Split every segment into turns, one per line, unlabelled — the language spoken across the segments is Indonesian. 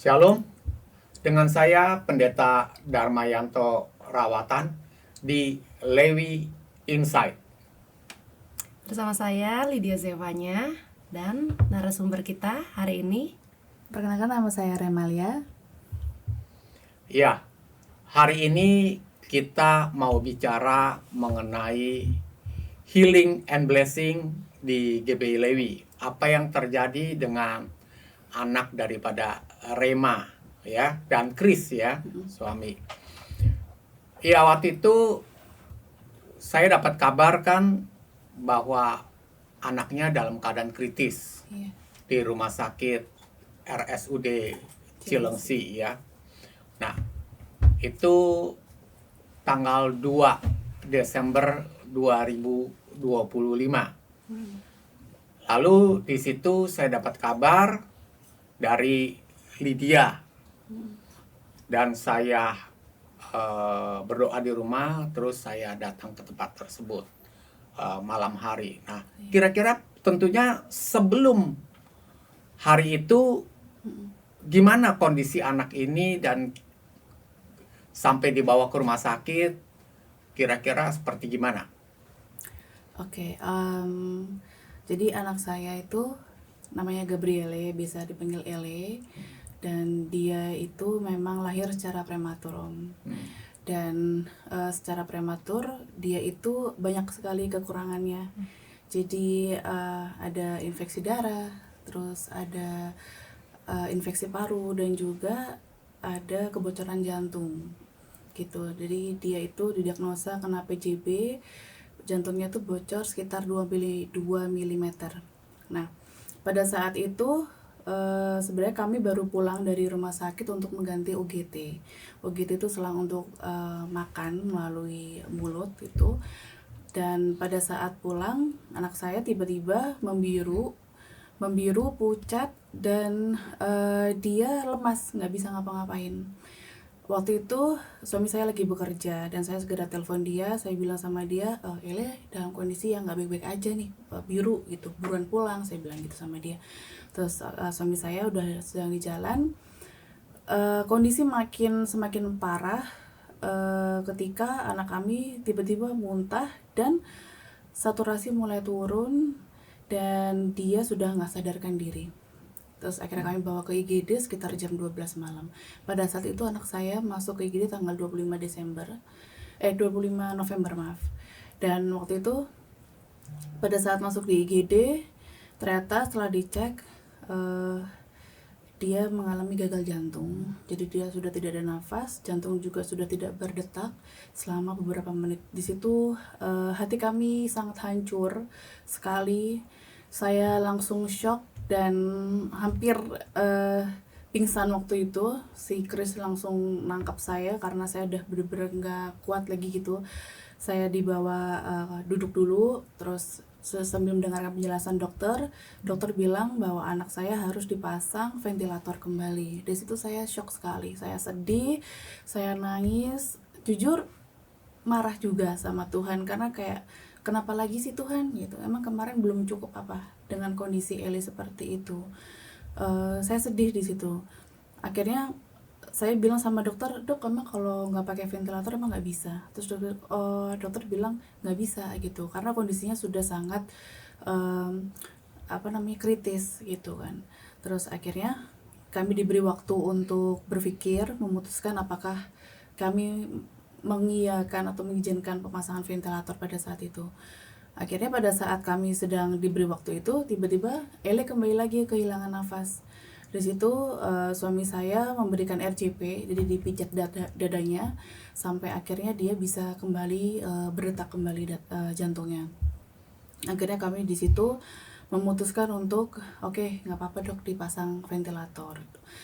Shalom, dengan saya Pendeta Darmayanto Rawatan di Lewi Insight.
Bersama saya Lydia Zevanya dan narasumber kita hari ini.
Perkenalkan, nama saya Remalia.
Ya, hari ini kita mau bicara mengenai healing and blessing di GBI Lewi. Apa yang terjadi dengan anak daripada Rema ya dan Chris ya, suami. Ya, waktu itu saya dapat kabar kan bahwa anaknya dalam keadaan kritis di rumah sakit RSUD Cilengsi ya. Nah, itu tanggal 2 Desember 2025. Lalu di situ saya dapat kabar dari Lydia dan saya berdoa di rumah, terus saya datang ke tempat tersebut malam hari. Nah, kira-kira tentunya sebelum hari itu gimana kondisi anak ini dan sampai dibawa ke rumah sakit, kira-kira seperti gimana?
Oke, jadi anak saya itu namanya Gabriele, bisa dipanggil Ele, dan dia itu memang lahir secara prematur, Om. Dan secara prematur dia itu banyak sekali kekurangannya. Jadi ada infeksi darah, terus ada infeksi paru, dan juga ada kebocoran jantung gitu. Jadi dia itu didiagnosa kena PJB, jantungnya tuh bocor sekitar 2 mm. Nah, pada saat itu sebenarnya kami baru pulang dari rumah sakit untuk mengganti UGT. UGT itu selang untuk makan melalui mulut itu. Dan pada saat pulang, anak saya tiba-tiba membiru, pucat, dan dia lemas, nggak bisa ngapa-ngapain. Waktu itu suami saya lagi bekerja dan saya segera telepon dia. Saya bilang sama dia, Ele dalam kondisi yang nggak baik-baik aja nih, biru gitu, buruan pulang, saya bilang gitu sama dia. Terus suami saya udah sedang di jalan. Kondisi semakin parah ketika anak kami tiba-tiba muntah dan saturasi mulai turun dan dia sudah nggak sadarkan diri. Terus akhirnya kami bawa ke IGD sekitar jam 12 malam. Pada saat itu anak saya masuk ke IGD tanggal 25 November maaf. Dan waktu itu pada saat masuk di IGD, ternyata setelah dicek dia mengalami gagal jantung. Jadi dia sudah tidak ada nafas, jantung juga sudah tidak berdetak selama beberapa menit. Di situ hati kami sangat hancur sekali. Saya langsung shock dan hampir pingsan waktu itu. Si Chris langsung nangkap saya karena saya udah bener-bener gak kuat lagi gitu. Saya dibawa duduk dulu, terus sambil mendengarkan penjelasan dokter bilang bahwa anak saya harus dipasang ventilator kembali. Di situ saya shock sekali, saya sedih, saya nangis, jujur marah juga sama Tuhan karena kayak kenapa lagi sih Tuhan gitu, emang kemarin belum cukup apa dengan kondisi Eli seperti itu. Saya sedih di situ. Akhirnya saya bilang sama dokter, dok emang kalau nggak pakai ventilator emang nggak bisa. Terus dokter bilang nggak bisa gitu karena kondisinya sudah sangat kritis gitu kan. Terus akhirnya kami diberi waktu untuk berpikir, memutuskan apakah kami mengiyakan atau mengizinkan pemasangan ventilator pada saat itu. Akhirnya pada saat kami sedang diberi waktu itu, tiba-tiba Ele kembali lagi kehilangan nafas. Di situ suami saya memberikan RCP, jadi dipijat dadanya sampai akhirnya dia bisa kembali berdetak kembali jantungnya. Akhirnya kami di situ memutuskan untuk oke, nggak apa-apa dok, dipasang ventilator.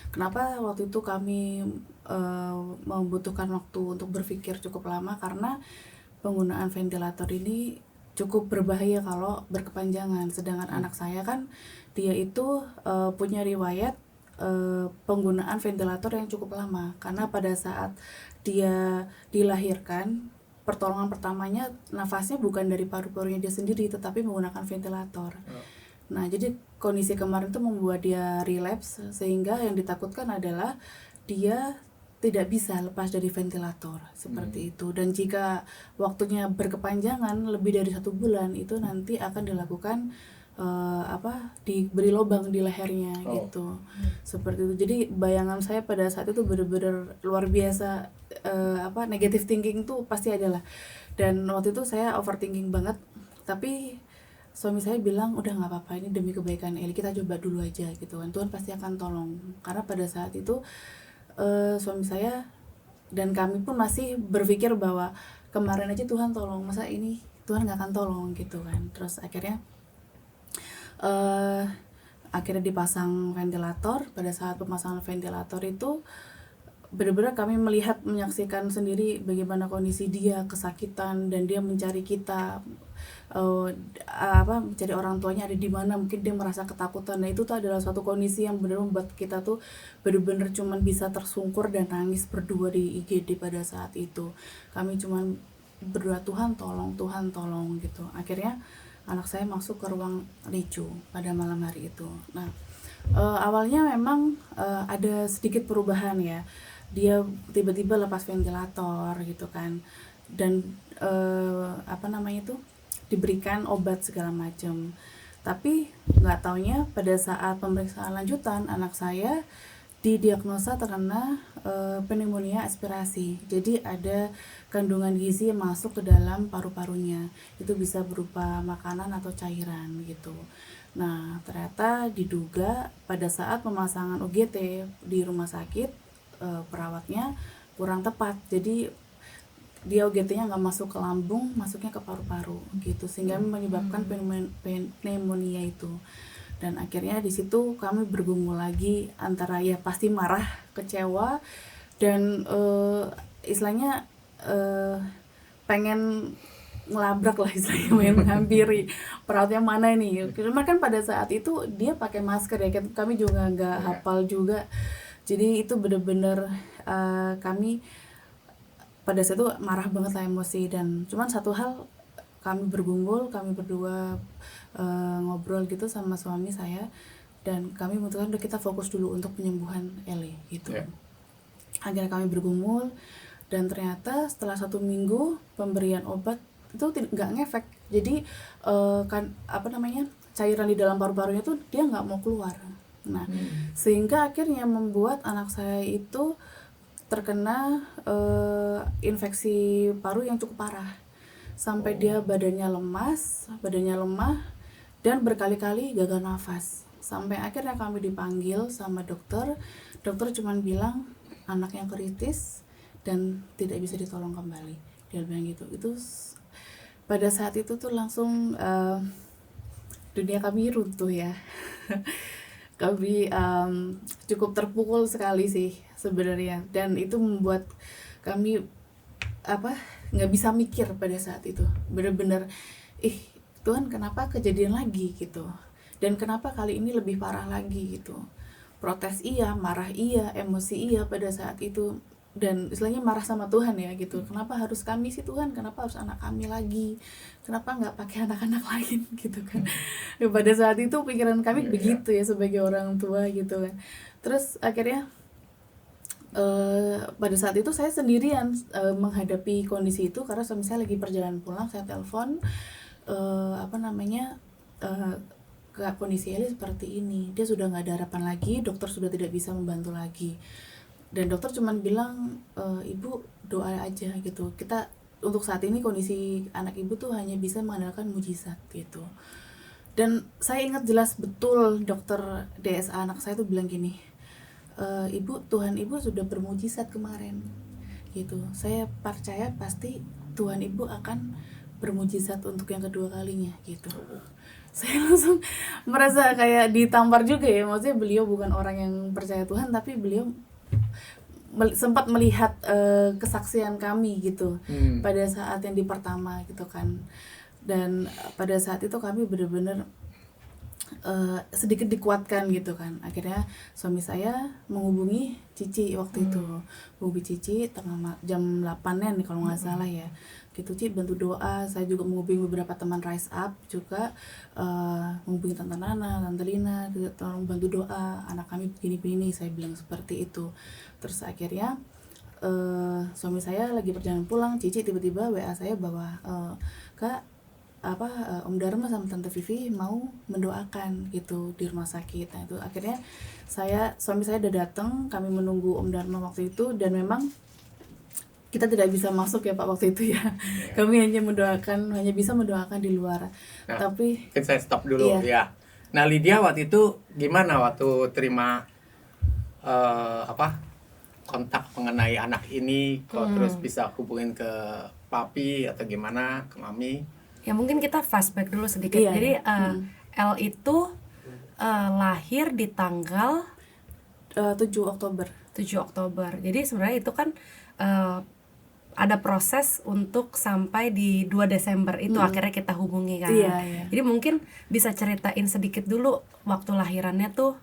Kenapa waktu itu kami membutuhkan waktu untuk berpikir cukup lama? Karena penggunaan ventilator ini cukup berbahaya kalau berkepanjangan. Sedangkan anak saya kan dia itu punya riwayat penggunaan ventilator yang cukup lama, karena pada saat dia dilahirkan pertolongan pertamanya nafasnya bukan dari paru-parunya dia sendiri tetapi menggunakan ventilator. Nah, jadi kondisi kemarin itu membuat dia relapse, sehingga yang ditakutkan adalah dia tidak bisa lepas dari ventilator seperti itu. Dan jika waktunya berkepanjangan lebih dari 1 bulan, itu nanti akan dilakukan diberi lubang di lehernya gitu, seperti itu. Jadi bayangan saya pada saat itu benar-benar luar biasa, negative thinking tuh pasti ada lah. Dan waktu itu saya overthinking banget, tapi suami saya bilang udah nggak apa-apa, ini demi kebaikan Eli, kita coba dulu aja gitu kan, Tuhan pasti akan tolong. Karena pada saat itu suami saya dan kami pun masih berpikir bahwa kemarin aja Tuhan tolong, masa ini Tuhan nggak akan tolong gitu kan. Terus akhirnya dipasang ventilator. Pada saat pemasangan ventilator itu benar-benar kami menyaksikan sendiri bagaimana kondisi dia kesakitan, dan dia mencari kita, mencari orang tuanya ada di mana. Mungkin dia merasa ketakutan. Nah, itu tuh adalah suatu kondisi yang benar membuat kita tuh benar-benar cuman bisa tersungkur dan nangis berdua di IGD. Pada saat itu kami cuman berdoa, Tuhan tolong gitu. Akhirnya anak saya masuk ke ruang NICU pada malam hari itu. Nah, awalnya memang ada sedikit perubahan ya. Dia tiba-tiba lepas ventilator gitu kan, dan diberikan obat segala macam. Tapi nggak taunya pada saat pemeriksaan lanjutan, anak saya didiagnosa terkena pneumonia aspirasi. Jadi ada kandungan gizi yang masuk ke dalam paru-parunya. Itu bisa berupa makanan atau cairan gitu. Nah, ternyata diduga pada saat pemasangan UGT di rumah sakit, perawatnya kurang tepat. Jadi dia UGT-nya nggak masuk ke lambung, masuknya ke paru-paru gitu, sehingga menyebabkan pneumonia itu. Dan akhirnya di situ kami bergumul lagi antara ya pasti marah, kecewa, dan istilahnya pengen ngelabrak lah istilahnya, pengen menghampiri perawatnya mana nih. Cuma kan pada saat itu dia pakai masker ya, kami juga nggak hafal juga. Jadi itu bener-bener kami pada saat itu marah banget lah, emosi. Dan cuman satu hal, kami bergumul, kami berdua ngobrol gitu sama suami saya, dan kami memutuskan udah kita fokus dulu untuk penyembuhan Eli gitu. Akhirnya kami bergumul, dan ternyata setelah 1 minggu pemberian obat itu nggak ngefek. Jadi cairan di dalam paru-parunya tuh dia nggak mau keluar. Nah, sehingga akhirnya membuat anak saya itu terkena infeksi paru yang cukup parah, sampai dia badannya lemah, dan berkali-kali gagal nafas. Sampai akhirnya kami dipanggil sama dokter cuman bilang anak yang kritis dan tidak bisa ditolong kembali, dia bilang gitu. Itu pada saat itu tuh langsung dunia kami runtuh ya. Kami cukup terpukul sekali sih sebenarnya, dan itu membuat kami nggak bisa mikir pada saat itu. Bener-bener Tuhan, kenapa kejadian lagi gitu, dan kenapa kali ini lebih parah lagi gitu. Protes iya, marah iya, emosi iya pada saat itu, dan istilahnya marah sama Tuhan ya gitu. Kenapa harus kami sih Tuhan, kenapa harus anak kami lagi, kenapa nggak pakai anak-anak lain gitu kan. Ya, pada saat itu pikiran kami begitu ya sebagai orang tua gitu kan. Terus akhirnya pada saat itu saya sendirian menghadapi kondisi itu, karena suami saya lagi perjalanan pulang. Saya telepon kondisi Eli seperti ini, dia sudah nggak ada harapan lagi, dokter sudah tidak bisa membantu lagi. Dan dokter cuman bilang, ibu doa aja gitu, kita untuk saat ini kondisi anak ibu tuh hanya bisa mengandalkan mujizat gitu. Dan saya ingat jelas betul dokter DSA anak saya tuh bilang gini, ibu, Tuhan ibu sudah bermujizat kemarin gitu, saya percaya pasti Tuhan ibu akan bermujizat untuk yang kedua kalinya gitu. Saya langsung merasa kayak ditampar juga ya, maksudnya beliau bukan orang yang percaya Tuhan, tapi beliau sempat melihat kesaksian kami gitu pada saat yang pertama gitu kan. Dan pada saat itu kami benar-benar sedikit dikuatkan gitu kan. Akhirnya suami saya menghubungi Cici waktu itu, menghubungi Cici jam 8-an nih kalau nggak salah ya, gitu. Ci, bantu doa. Saya juga menghubungi beberapa teman Rise Up juga, menghubungi Tante Nana, Tante Lina, gitu, tolong bantu doa, anak kami begini-begini, saya bilang seperti itu. Terus akhirnya suami saya lagi perjalanan pulang, Cici tiba-tiba WA saya bahwa Kak, Om Dharma sama Tante Vivi mau mendoakan gitu di rumah sakit. Nah itu akhirnya suami saya udah datang, kami menunggu Om Dharma waktu itu, dan memang kita tidak bisa masuk ya Pak waktu itu ya. Kami hanya bisa mendoakan di luar.
Nah,
Tapi
mungkin saya stop dulu
iya.
ya. Nah, Lydia waktu itu gimana waktu terima kontak mengenai anak ini, kok terus bisa hubungin ke papi atau gimana, ke mami?
Ya mungkin kita flashback dulu sedikit.
Iya,
Jadi
iya.
L itu lahir di tanggal
7 Oktober.
7 Oktober. Jadi sebenarnya itu kan ada proses untuk sampai di 2 Desember itu akhirnya kita hubungi kan.
Iya, iya.
Jadi mungkin bisa ceritain sedikit dulu waktu lahirannya tuh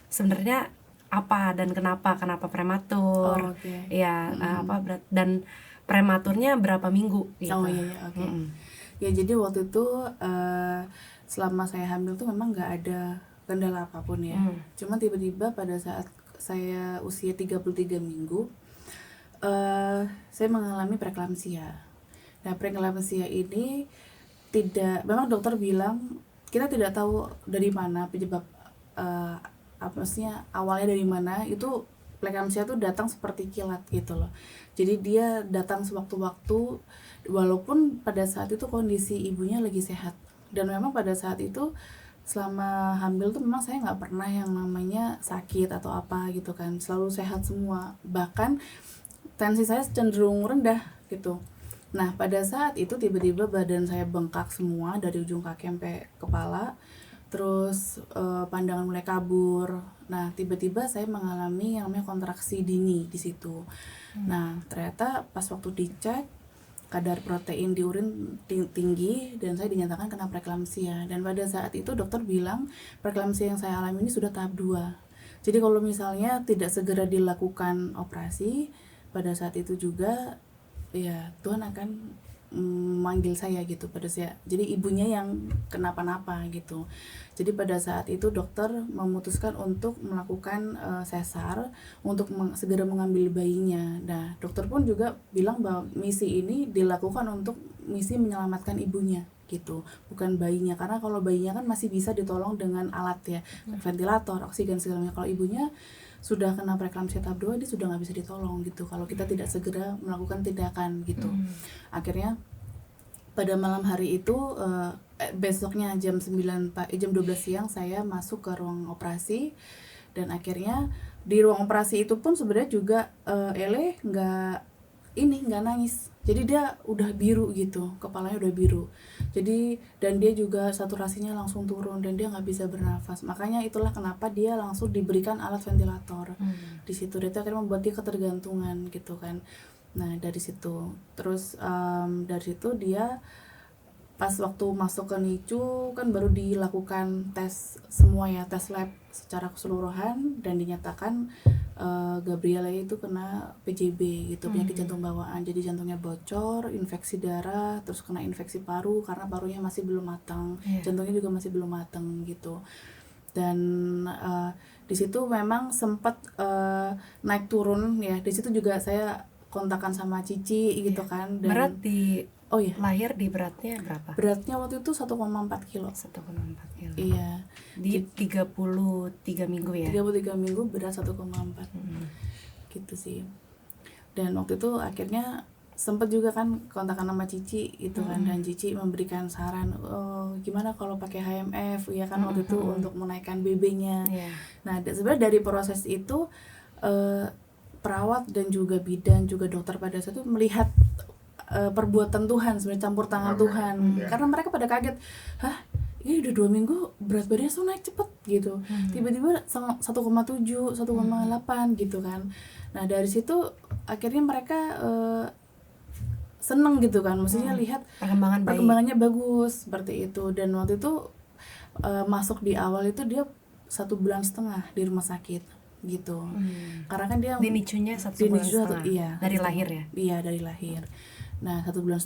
sebenarnya apa dan kenapa prematur.
Oh, oke.
Ya, dan prematurnya berapa minggu gitu.
Oh iya, oke. Ya jadi waktu itu selama saya hamil tuh memang nggak ada kendala apapun ya. Cuma tiba-tiba pada saat saya usia 33 minggu saya mengalami preeklamsia. Nah, preeklamsia ini memang dokter bilang kita tidak tahu dari mana penyebab maksudnya awalnya dari mana. Itu preeklamsia tuh datang seperti kilat gitu loh. Jadi dia datang sewaktu-waktu, walaupun pada saat itu kondisi ibunya lagi sehat. Dan memang pada saat itu selama hamil tuh memang saya nggak pernah yang namanya sakit atau apa gitu kan, selalu sehat semua. Bahkan tensi saya cenderung rendah gitu. Nah pada saat itu tiba-tiba badan saya bengkak semua dari ujung kaki sampai kepala. Terus pandangan mulai kabur. Nah tiba-tiba saya mengalami yang namanya kontraksi dini di situ. Nah ternyata pas waktu dicek kadar protein di urin tinggi dan saya dinyatakan kena preeklamsia. Dan pada saat itu dokter bilang preeklamsia yang saya alami ini sudah tahap 2. Jadi kalau misalnya tidak segera dilakukan operasi pada saat itu juga ya Tuhan akan manggil saya gitu pada saya. Jadi ibunya yang kenapa-napa gitu. Jadi pada saat itu dokter memutuskan untuk melakukan sesar untuk segera mengambil bayinya. Nah, dokter pun juga bilang bahwa misi ini dilakukan untuk misi menyelamatkan ibunya gitu, bukan bayinya. Karena kalau bayinya kan masih bisa ditolong dengan alat ya, ventilator, oksigen segala macam. Kalau ibunya sudah kena preeklamsia tahap 2, dia sudah nggak bisa ditolong gitu kalau kita tidak segera melakukan tindakan gitu. Akhirnya pada malam hari itu besoknya jam 12 siang saya masuk ke ruang operasi. Dan akhirnya di ruang operasi itu pun sebenarnya juga Ele nggak nangis. Jadi dia udah biru gitu, kepalanya udah biru. Jadi dan dia juga saturasinya langsung turun dan dia nggak bisa bernafas. Makanya itulah kenapa dia langsung diberikan alat ventilator di situ. Itu akhirnya membuat dia ketergantungan gitu kan. Nah dari situ terus dari situ dia pas waktu masuk ke NICU kan baru dilakukan tes semua ya, tes lab secara keseluruhan dan dinyatakan Gabriela itu kena PJB gitu, penyakit jantung bawaan. Jadi jantungnya bocor, infeksi darah, terus kena infeksi paru karena parunya masih belum matang, jantungnya juga masih belum matang gitu. Dan di situ memang sempat naik turun ya. Di situ juga saya kontakan sama Cici gitu kan. Dan
berat di lahir di beratnya berapa?
Beratnya waktu itu 1,4 kilo.
1,4 kilo.
Iya.
Di 33 minggu ya?
33 minggu berat 1,4. Gitu sih. Dan waktu itu akhirnya sempat juga kan kontakan sama Cici gitu kan. Dan Cici memberikan saran, gimana kalau pakai HMF ya kan waktu itu untuk menaikkan BB-nya. Nah sebenarnya dari proses itu perawat dan juga bidan juga dokter pada saat itu melihat perbuatan Tuhan, sebenarnya campur tangan Tuhan. Karena mereka pada kaget, ini udah 2 minggu berat badannya langsung naik cepet gitu. Tiba-tiba 1,7, 1,8 gitu kan. Nah dari situ akhirnya mereka seneng gitu kan, maksudnya lihat perkembangannya bagus seperti itu. Dan waktu itu masuk di awal itu dia 1,5 bulan di rumah sakit gitu. Karena kan dia
Dinicunya
di
1,5 bulan,
iya,
dari
1,5
lahir ya.
Iya, dari lahir. Nah, 1,5 bulan,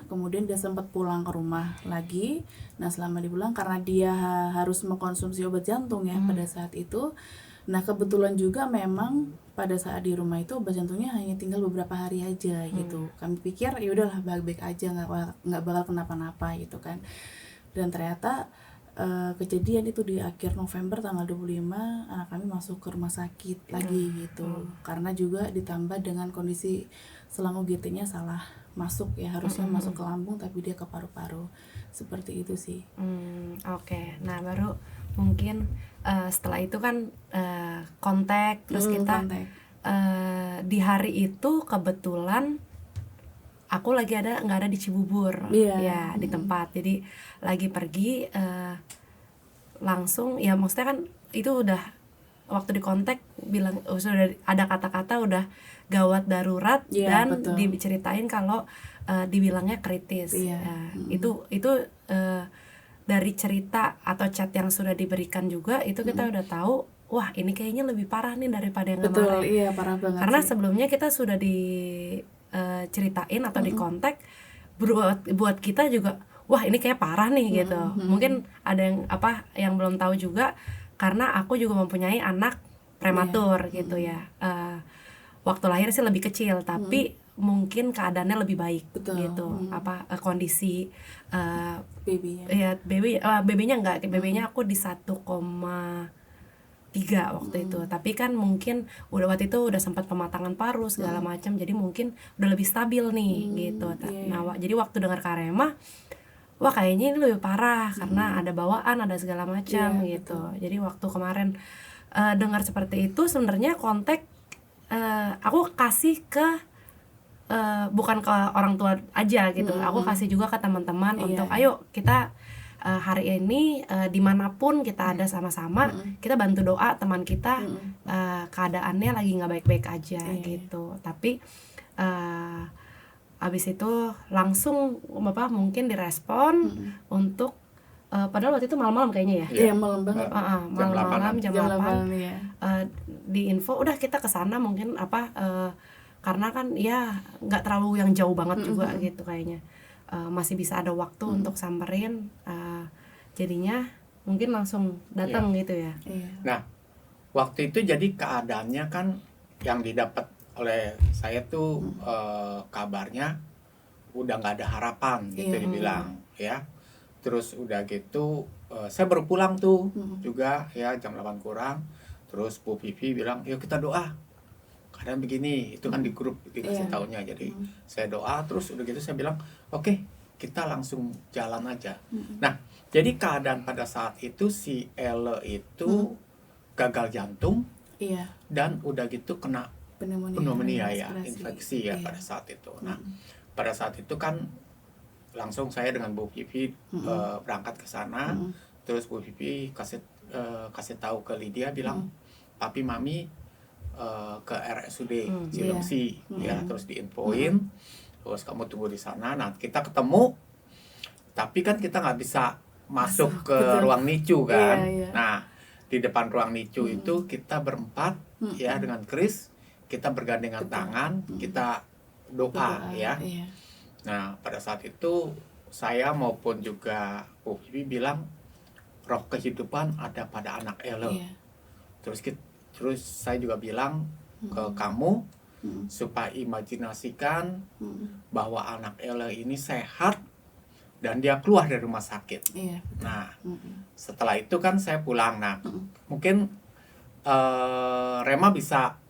kemudian dia sempat pulang ke rumah lagi. Nah, selama di pulang karena dia harus mengkonsumsi obat jantung ya pada saat itu. Nah, kebetulan juga memang pada saat di rumah itu obat jantungnya hanya tinggal beberapa hari aja gitu. Kami pikir ya udahlah baik-baik aja, nggak bakal kenapa-napa gitu kan. Dan ternyata kejadian itu di akhir November tanggal 25 anak kami masuk ke rumah sakit lagi gitu. Karena juga ditambah dengan kondisi selang UGT-nya salah masuk ya, harusnya masuk ke lambung tapi dia ke paru-paru. Seperti itu sih.
Oke. Nah, baru mungkin setelah itu kan kontak, terus kita
Kontak.
di hari itu kebetulan aku lagi nggak ada di Cibubur,
Iya.
ya di tempat. Jadi lagi pergi langsung, ya maksudnya kan itu udah waktu di kontak bilang sudah ada kata-kata udah gawat darurat,
Iya,
dan
betul.
diceritain kalau dibilangnya kritis.
Iya.
Itu dari cerita atau chat yang sudah diberikan juga itu kita udah tahu, wah ini kayaknya lebih parah nih daripada yang
Betul,
kemarin.
iya parah banget
Karena
sih.
sebelumnya kita sudah diceritain atau di kontak, buat kita juga wah ini kayak parah nih gitu. Mungkin ada yang belum tahu juga, karena aku juga mempunyai anak prematur gitu ya. Waktu lahir sih lebih kecil, tapi mungkin keadaannya lebih baik.
Betul.
Gitu. Kondisi
Baby
ya
ya.
babynya enggak, babynya aku di 1,3 waktu itu. Tapi kan mungkin waktu itu udah sempat pematangan paru segala macam, jadi mungkin udah lebih stabil nih gitu. Nah, jadi waktu dengar Karema, wah kayaknya ini lebih parah karena ada bawaan, ada segala macam gitu. Jadi waktu kemarin dengar seperti itu, sebenarnya kontak aku kasih ke bukan ke orang tua aja gitu. Aku kasih juga ke teman-teman untuk ayo kita hari ini dimanapun kita ada sama-sama, kita bantu doa teman kita keadaannya lagi nggak baik-baik aja gitu. Tapi abis itu langsung mungkin direspon untuk padahal waktu itu malam-malam kayaknya ya.
Iya, malam banget.
Malam-malam jam 8
ya.
di info udah kita kesana mungkin karena kan ya nggak terlalu yang jauh banget juga gitu kayaknya. Masih bisa ada waktu untuk samperin, jadinya mungkin langsung datang gitu ya.
Iya.
Nah, waktu itu jadi keadaannya kan yang didapat oleh saya tuh kabarnya udah nggak ada harapan gitu dibilang ya. Terus udah gitu saya baru pulang tuh juga ya jam 8 kurang. Terus Bu Vivi bilang, yuk kita doa. Karena begini, itu kan di grup dikasih taunya. Jadi saya doa, terus udah gitu saya bilang, oke, kita langsung jalan aja. Nah, jadi keadaan pada saat itu si Elle itu gagal jantung.
Iya.
Dan udah gitu kena pneumonia ya, infeksi ya pada saat itu. Nah, pada saat itu kan langsung saya dengan Bu Vivi berangkat ke sana. Terus Bu Vivi kasih tahu ke Lydia, bilang papi mami ke RSUD Cilengsi ya, terus diinfoin, terus kamu tunggu di sana. Nah, kita ketemu, tapi kan kita nggak bisa masuk ke ruang NICU kan.
Iya.
Nah, di depan ruang NICU itu kita berempat ya dengan Chris, kita bergandengan tangan, kita doa ya.
Iya.
Nah, pada saat itu saya maupun juga Bu Vivi bilang roh kehidupan ada pada anak Elle.
Iya.
Terus saya juga bilang ke kamu supaya imajinasikan bahwa anak Elle ini sehat dan dia keluar dari rumah sakit.
Iya.
Nah, setelah itu kan saya pulang. Nah, mungkin Rema bisa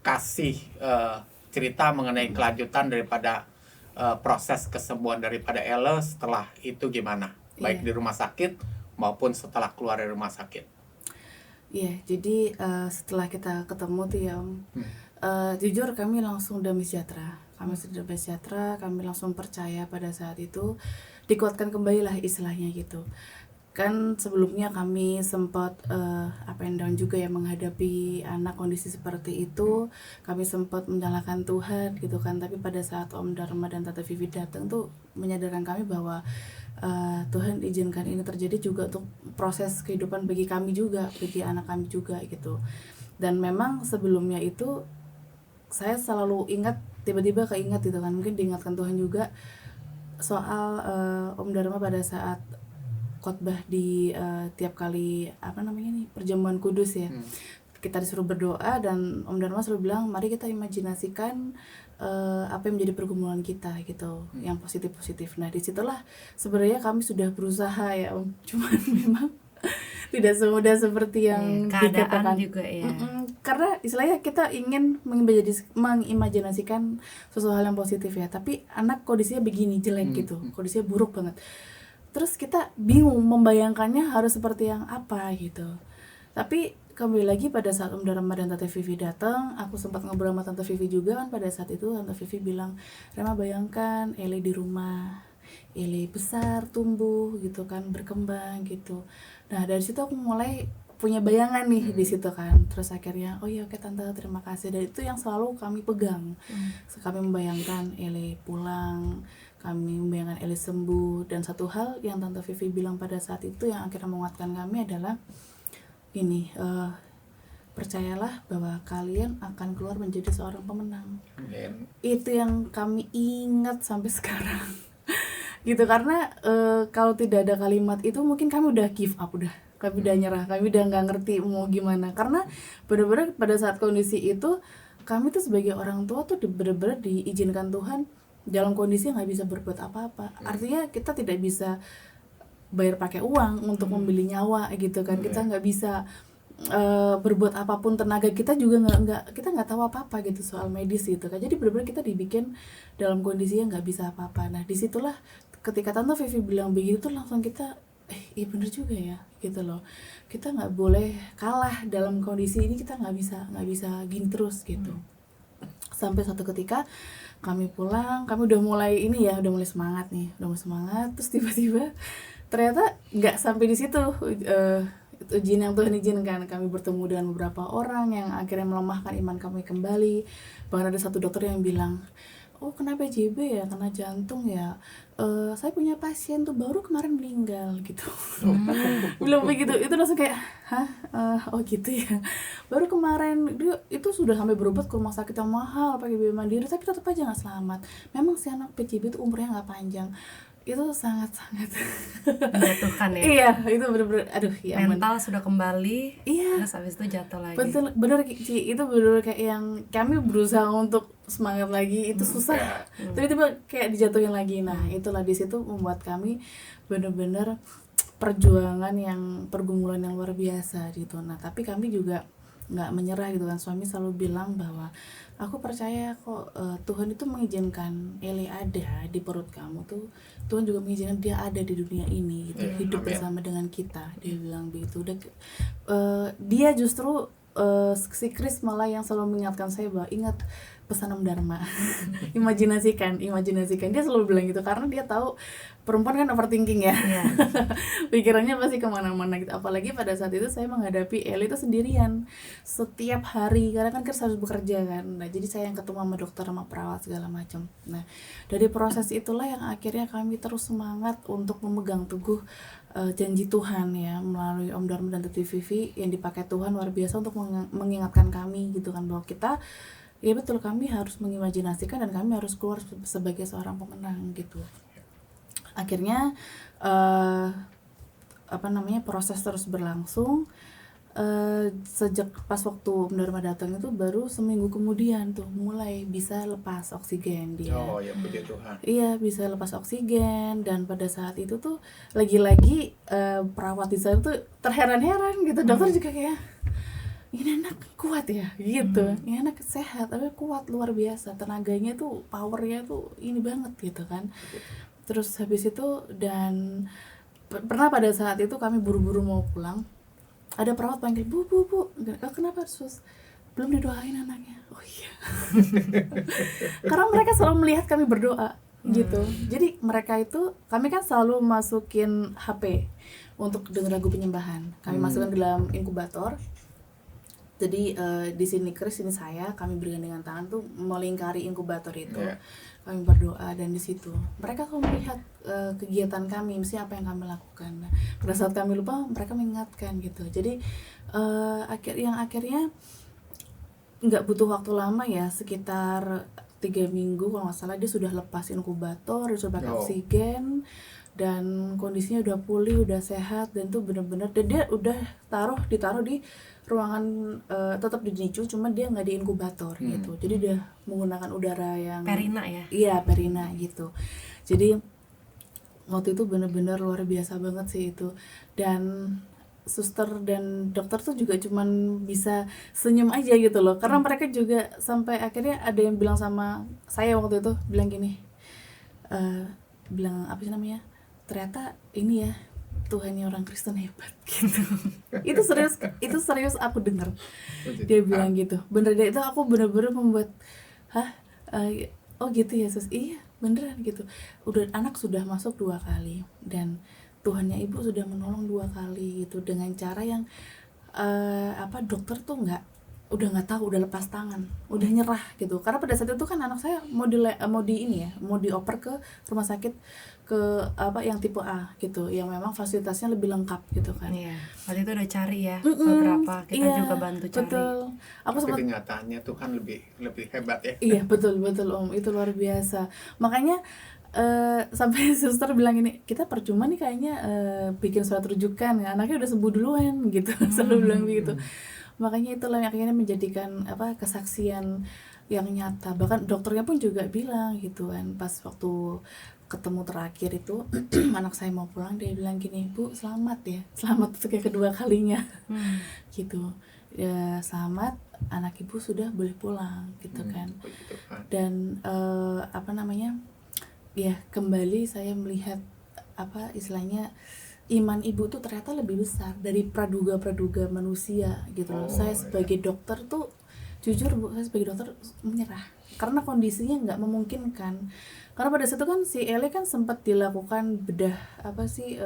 kasih cerita mengenai kelanjutan daripada proses kesembuhan daripada Elle setelah itu gimana, baik di rumah sakit maupun setelah keluar dari rumah sakit.
Iya, jadi setelah kita ketemu tuh ya Om, jujur kami langsung damai sejahtera. Kami langsung percaya pada saat itu, dikuatkan kembali lah istilahnya gitu. Kan sebelumnya kami sempat up and down juga ya menghadapi anak kondisi seperti itu. Kami sempat menyalahkan Tuhan gitu kan, tapi pada saat Om Dharma dan Tante Vivi datang tuh menyadarkan kami bahwa Tuhan izinkan ini terjadi juga untuk proses kehidupan bagi kami juga, bagi anak kami juga gitu. Dan memang sebelumnya itu saya selalu ingat, tiba-tiba keingat gitu kan, mungkin diingatkan Tuhan juga soal Om Dharma pada saat khotbah di tiap kali perjamuan kudus ya. Kita disuruh berdoa dan Om Dharma selalu bilang mari kita imajinasikan apa yang menjadi pergumulan kita gitu, yang positif-positif. Nah disitulah sebenarnya kami sudah berusaha ya Om, cuman memang tidak semudah seperti yang dikatakan
juga ya.
Karena istilahnya kita ingin mengimajinasikan sesuatu hal yang positif ya, tapi anak kondisinya begini jelek gitu, kondisinya buruk banget. Terus kita bingung membayangkannya harus seperti yang apa gitu. Tapi kembali lagi pada saat Om Dharma dan Tante Vivi datang, aku sempat ngobrol sama Tante Vivi juga kan. Pada saat itu Tante Vivi bilang, Rema bayangkan Eli di rumah, Eli besar, tumbuh gitu kan, berkembang gitu. Nah dari situ aku mulai punya bayangan nih di situ kan. Terus akhirnya oh iya oke Tante, terima kasih. Dan itu yang selalu kami pegang. Kami membayangkan Eli pulang, kami membayangkan Eli sembuh. Dan satu hal yang Tante Vivi bilang pada saat itu yang akhirnya menguatkan kami adalah ini, percayalah bahwa kalian akan keluar menjadi seorang pemenang. Itu yang kami ingat sampai sekarang gitu, karena kalau tidak ada kalimat itu mungkin kami udah give up, kami udah nyerah, kami udah nggak ngerti mau gimana. Karena benar-benar pada saat kondisi itu kami tuh sebagai orang tua tuh benar-benar diizinkan Tuhan dalam kondisi nggak bisa berbuat apa-apa. Artinya kita tidak bisa bayar pakai uang untuk membeli nyawa gitu kan. Kita nggak bisa berbuat apapun, tenaga kita juga kita nggak tahu apa-apa gitu soal medis gitu kan. Jadi benar-benar kita dibikin dalam kondisi yang nggak bisa apa-apa. Nah disitulah ketika Tante Vivi bilang begitu tuh langsung kita iya bener juga ya gitu loh. Kita nggak boleh kalah dalam kondisi ini, kita nggak bisa gini terus gitu. Sampai suatu ketika kami pulang, kami udah mulai semangat nih, terus tiba-tiba ternyata nggak sampai di situ. Ujian yang Tuhan izinkan, kami bertemu dengan beberapa orang yang akhirnya melemahkan iman kami kembali. Bahkan ada satu dokter yang bilang, oh kenapa JB ya, kena jantung ya, saya punya pasien tuh baru kemarin meninggal gitu. Belum begitu, itu langsung kayak oh gitu ya, baru kemarin dia itu sudah sampai berobat ke rumah sakit yang mahal pakai biaya mandiri tapi tetap aja nggak selamat. Memang si anak PJB itu umurnya nggak panjang. Itu sangat-sangat
menjatuhkan ya.
Iya, itu bener-bener ya
mental sudah kembali,
iya,
terus habis itu jatuh lagi.
Bener Ci, itu bener kayak yang kami berusaha untuk semangat lagi, itu susah. Tiba-tiba kayak dijatuhin lagi. Nah, itulah di situ membuat kami bener-bener perjuangan pergumulan yang luar biasa gitu. Nah, tapi kami juga nggak menyerah gitu kan. Suami selalu bilang bahwa aku percaya kok Tuhan itu mengizinkan Eli ada di perut kamu tuh, Tuhan juga mengizinkan dia ada di dunia ini gitu, hidup bersama dengan kita. Dia bilang begitu. Dia justru si Chris malah yang selalu mengingatkan saya bahwa ingat pesan Om Dharma. imajinasikan. Dia selalu bilang gitu karena dia tahu perempuan kan overthinking ya. Pikirannya pasti kemana-mana gitu. Apalagi pada saat itu saya menghadapi Eli itu sendirian setiap hari karena kan Chris harus bekerja kan. Nah jadi saya yang ketemu sama dokter sama perawat segala macam. Nah dari proses itulah yang akhirnya kami terus semangat untuk memegang teguh janji Tuhan ya melalui Om Dharma dan Tante Vivi yang dipakai Tuhan luar biasa untuk mengingatkan kami gitu kan bahwa kita ya betul kami harus mengimajinasikan dan kami harus keluar sebagai seorang pemenang gitu. Akhirnya proses terus berlangsung. Sejak pas waktu Om Dharma datang itu baru seminggu kemudian tuh mulai bisa lepas oksigen dia.
Oh ya puji Tuhan.
Iya bisa lepas oksigen dan pada saat itu tuh lagi-lagi perawat di sana tuh terheran-heran gitu. Dokter juga kayak ini anak kuat ya gitu, ini anak sehat tapi kuat luar biasa, tenaganya tuh powernya tuh ini banget gitu kan. Terus habis itu dan pernah pada saat itu kami buru-buru mau pulang, ada perawat panggil bu, kenapa sus? Belum didoain anaknya. Oh iya. Karena mereka selalu melihat kami berdoa gitu. Jadi mereka itu, kami kan selalu masukin HP untuk dengar lagu penyembahan. Kami masukkan ke dalam inkubator. Jadi di sini Chris, ini saya, kami bergandengan tangan tuh melingkari inkubator itu.
Iya.
Kami berdoa dan di situ mereka kalau melihat kegiatan kami, misalnya apa yang kami lakukan. Nah, pada saat kami lupa, mereka mengingatkan gitu. Jadi akhirnya nggak butuh waktu lama ya, sekitar 3 minggu kalau nggak salah dia sudah lepas inkubator, dia sudah pakai
Oh.
oksigen dan kondisinya udah pulih, udah sehat, dan tuh bener-bener, dan dia udah ditaruh di ruangan tetap di NICU, cuma dia nggak di inkubator gitu. Jadi dia menggunakan udara yang
Perina ya.
iya, Perina gitu. Jadi waktu itu bener-bener luar biasa banget sih itu. Dan suster dan dokter tuh juga cuman bisa senyum aja gitu loh, karena mereka juga sampai akhirnya ada yang bilang sama saya waktu itu, bilang gini, bilang apa sih namanya, ternyata ini ya Tuhannya orang Kristen hebat gitu. itu serius aku dengar dia bilang gitu, bener deh. Itu aku bener-bener membuat oh gitu ya Sus, iya beneran gitu. Udah anak sudah masuk 2 kali dan Tuhannya ibu sudah menolong 2 kali gitu, dengan cara yang dokter tuh udah nggak tahu, udah lepas tangan, udah nyerah gitu. Karena pada saat itu kan anak saya mau dioper ke rumah sakit yang tipe A gitu, yang memang fasilitasnya lebih lengkap gitu kan.
Iya, waktu itu udah cari ya beberapa, kita juga bantu cari.
Betul. Aku
Tapi
sempat
kenyataannya Tuhan lebih hebat ya.
iya betul Om, itu luar biasa. Makanya sampai suster bilang ini, kita percuma nih kayaknya bikin surat rujukan, anaknya udah sembuh duluan gitu. Selalu bilang begitu. Makanya itulah yang akhirnya menjadikan kesaksian yang nyata. Bahkan dokternya pun juga bilang gitu kan, pas waktu ketemu terakhir itu anak saya mau pulang, dia bilang gini, Bu selamat ya, selamat untuk yang kedua kalinya gitu ya, selamat, anak ibu sudah boleh pulang gitu kan. Dan ya kembali saya melihat istilahnya iman ibu tuh ternyata lebih besar dari praduga manusia gitu loh. Saya sebagai dokter tuh jujur Bu, saya sebagai dokter menyerah karena kondisinya nggak memungkinkan. Karena pada saat itu kan si Ele kan sempat dilakukan bedah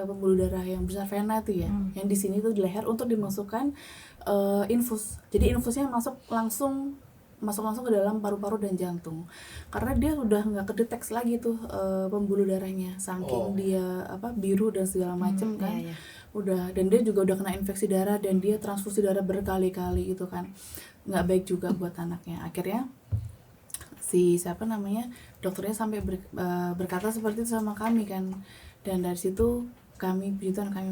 pembuluh darah yang besar vena itu ya, yang di sini tuh di leher untuk dimasukkan infus. Jadi infusnya masuk langsung ke dalam paru-paru dan jantung, karena dia udah nggak kedeteksi lagi tuh pembuluh darahnya, saking dia biru dan segala macem kan.
Iya.
Udah, dan dia juga udah kena infeksi darah dan dia transfusi darah berkali-kali itu kan, nggak baik juga buat anaknya. Akhirnya dokternya sampai berkata seperti itu sama kami kan. Dan dari situ kami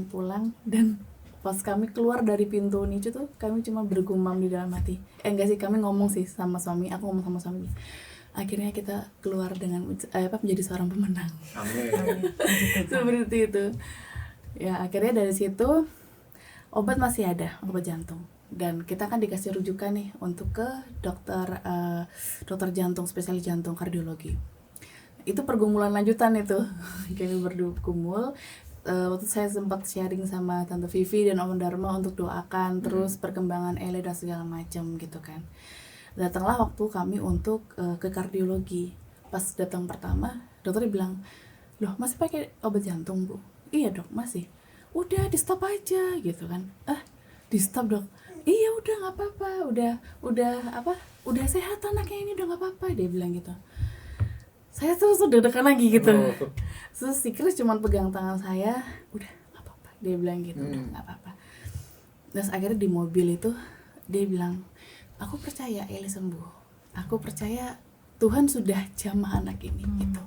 pulang, dan pas kami keluar dari pintu NICU tuh kami cuma bergumam di dalam hati. Enggak sih, kami ngomong sih sama suami, aku ngomong sama suami. Akhirnya kita keluar dengan menjadi seorang pemenang.
Amin.
Seperti itu. Ya, akhirnya dari situ obat masih ada, obat jantung. Dan kita kan dikasih rujukan nih untuk ke dokter jantung, spesialis jantung, kardiologi. Itu pergumulan lanjutan itu. Kami bergumul. Waktu saya sempat sharing sama Tante Vivi dan Om Dharma untuk doakan terus perkembangan Ele dan segala macam gitu kan. Datanglah waktu kami untuk ke kardiologi. Pas datang pertama, dokter bilang, "Loh, masih pakai obat jantung, Bu?" "Iya, Dok, masih." "Udah, di stop aja," gitu kan. Di stop, Dok?" "Iya, udah nggak apa-apa, udah sehat anaknya ini, udah nggak apa-apa," dia bilang gitu. Saya tuh sudah deg-degan lagi gitu. Terus si Chris cuma pegang tangan saya, "Udah nggak apa-apa," dia bilang gitu. "Udah nggak apa-apa." Terus akhirnya di mobil itu dia bilang, "Aku percaya Eli sembuh. Aku percaya Tuhan sudah jamah anak ini gitu.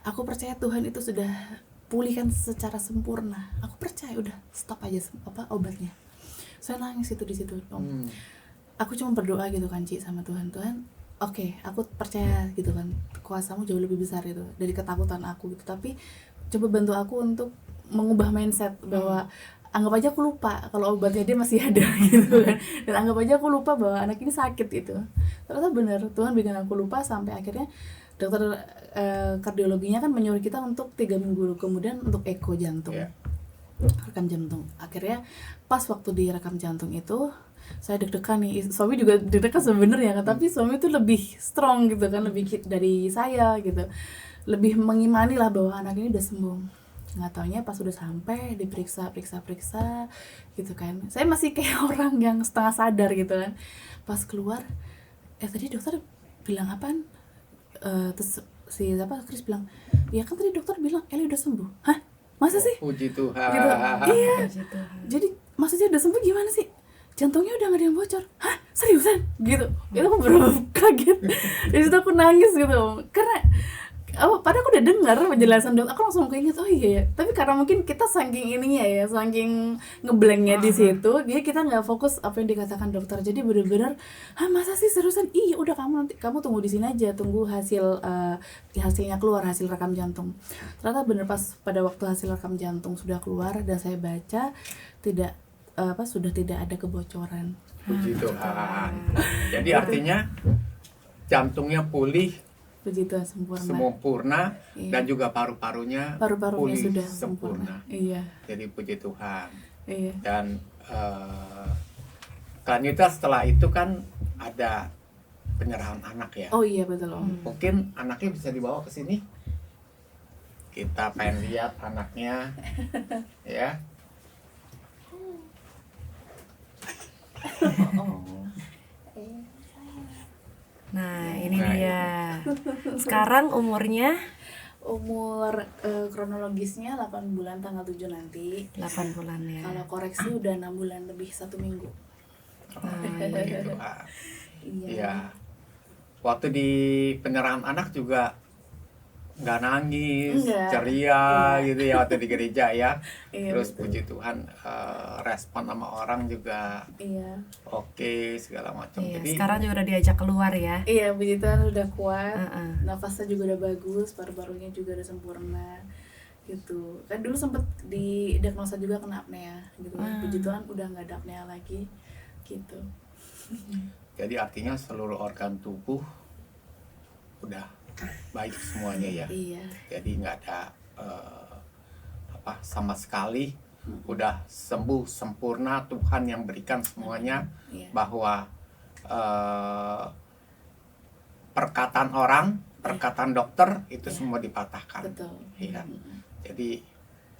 Aku percaya Tuhan itu sudah pulihkan secara sempurna. Aku percaya, udah stop aja obatnya." Saya nangis itu di situ, Om. Aku cuma berdoa gitu kan, Ci, sama Tuhan. Oke, aku percaya gitu kan, kuasamu jauh lebih besar itu dari ketakutan aku gitu. Tapi coba bantu aku untuk mengubah mindset bahwa anggap aja aku lupa kalau obatnya dia masih ada gitu kan. Dan anggap aja aku lupa bahwa anak ini sakit gitu. Ternyata benar, Tuhan bikin aku lupa sampai akhirnya dokter kardiologinya kan menyuruh kita untuk 3 minggu kemudian untuk eko jantung. Rekam jantung. Akhirnya pas waktu direkam jantung itu saya deg-degan nih, suami juga deg-degan sebenarnya kan, tapi suami itu lebih strong gitu kan, lebih dari saya gitu, lebih mengimani lah bahwa anak ini udah sembuh. nggak taunya pas udah sampai diperiksa gitu kan, saya masih kayak orang yang setengah sadar gitu kan. Pas keluar, tadi dokter bilang apaan? Terus si Chris bilang, ya kan tadi dokter bilang Eli udah sembuh. Hah, masa sih?
Puji Tuhan.
Gitu. Iya.
Puji Tuhan.
Jadi maksudnya udah sembuh gimana sih? Jantungnya udah gak ada yang bocor. Hah, seriusan? Gitu. Itu aku bener-bener kaget. Dari situ aku nangis gitu. Karena padahal aku udah dengar penjelasan dokter, aku langsung keinget, oh iya ya. Tapi karena mungkin kita saking ininya ya, saking ngeblanknya di situ, dia kita nggak fokus apa yang dikatakan dokter. Jadi bener-bener, masa sih seriusan? Iya, udah kamu tunggu di sini aja, tunggu hasilnya keluar, hasil rekam jantung. Ternyata bener pas pada waktu hasil rekam jantung sudah keluar dan saya baca sudah tidak ada kebocoran.
Puji Tuhan. Jadi artinya jantungnya pulih,
Puji Tuhan
sempurna,
iya.
dan juga paru-parunya
Paru-parunya
pulih
sudah
sempurna.
Iya.
Jadi puji Tuhan.
Iya.
Dan selanjutnya setelah itu kan ada penyerahan anak ya.
Oh iya betul Om.
Mungkin anaknya bisa dibawa ke sini. Kita pengen lihat anaknya, ya.
Nah, ini dia. Sekarang umurnya
Umur kronologisnya 8 bulan tanggal 7 nanti.
8 bulan ya.
Kalau koreksi udah 6 bulan lebih 1 minggu.
Gitu.
Iya.
Iya. Waktu di penyerahan anak juga nggak nangis,
Enggak.
ceria gitu ya waktu di gereja ya.
Iya,
Terus
betul.
puji Tuhan respon sama orang juga
Iya.
oke segala macam.
Iya,
Jadi
sekarang juga udah diajak keluar ya.
Iya, puji Tuhan udah kuat.
Heeh.
Nafasnya juga udah bagus, paru-parunya juga udah sempurna. Gitu. Kan dulu sempet didiagnosa juga kena apnea gitu. Puji Tuhan udah nggak ada apnea lagi. Gitu.
jadi artinya seluruh organ tubuh udah baik semuanya ya.
Iya.
Jadi nggak ada sama sekali, udah sembuh sempurna, Tuhan yang berikan semuanya.
Iya.
Bahwa perkataan orang, perkataan dokter itu semua dipatahkan.
Betul.
Iya. Jadi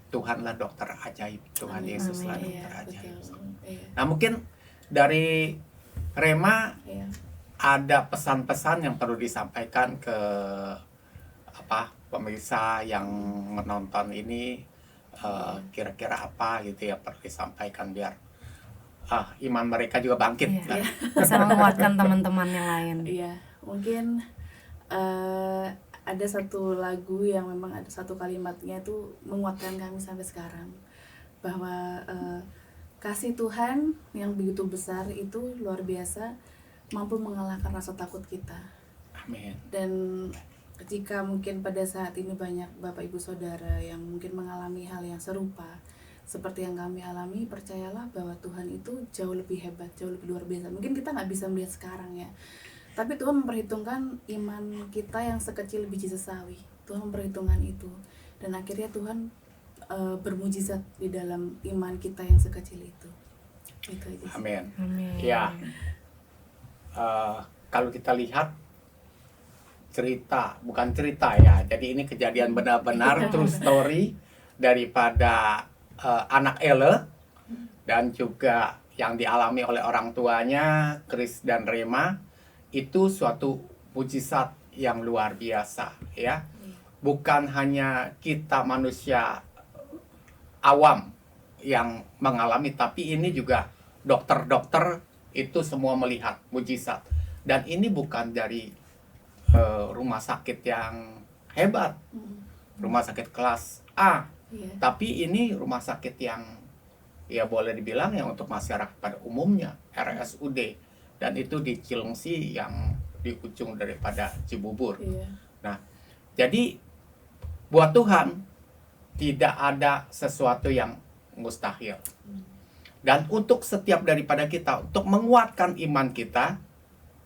Tuhanlah dokter ajaib, Tuhan
Amin.
Yesuslah
Amin.
dokter
Iya,
ajaib.
betul. Iya.
Nah mungkin dari Rema
Iya.
ada pesan-pesan yang perlu disampaikan ke pemirsa yang menonton ini, kira-kira apa gitu ya perlu disampaikan biar iman mereka juga bangkit.
Iya.
Nah,
Bisa menguatkan teman-teman yang lain.
Iya, mungkin ada satu lagu yang memang ada satu kalimatnya itu menguatkan kami sampai sekarang, bahwa kasih Tuhan yang begitu besar itu luar biasa, mampu mengalahkan rasa takut kita.
amin.
Dan jika mungkin pada saat ini banyak Bapak Ibu Saudara yang mungkin mengalami hal yang serupa seperti yang kami alami, percayalah bahwa Tuhan itu jauh lebih hebat, jauh lebih luar biasa. Mungkin kita nggak bisa melihat sekarang ya, tapi Tuhan memperhitungkan iman kita yang sekecil biji sesawi. Tuhan memperhitungkan itu, dan akhirnya Tuhan bermujizat di dalam iman kita yang sekecil itu. Itu aja sih.
Amin.
Amin.
Ya, kalau kita lihat bukan cerita ya, jadi ini kejadian benar-benar true story daripada anak Ele, dan juga yang dialami oleh orang tuanya Chris dan Rema. Itu suatu mujizat yang luar biasa ya. Bukan hanya kita manusia awam yang mengalami, tapi ini juga dokter-dokter itu semua melihat mujizat. Dan ini bukan dari rumah sakit yang hebat, rumah sakit kelas A, tapi ini rumah sakit yang ya boleh dibilang yang untuk masyarakat pada umumnya, RSUD, dan itu di Cilengsi yang di ujung daripada Cibubur. Nah, jadi buat Tuhan tidak ada sesuatu yang mustahil. Dan untuk setiap daripada kita, untuk menguatkan iman kita,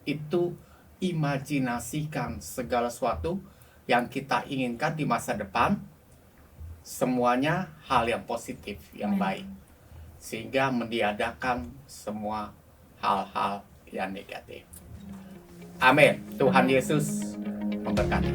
itu imajinasikan segala sesuatu yang kita inginkan di masa depan, semuanya hal yang positif, yang baik, sehingga meniadakan semua hal-hal yang negatif. Amin. Tuhan Yesus memberkati.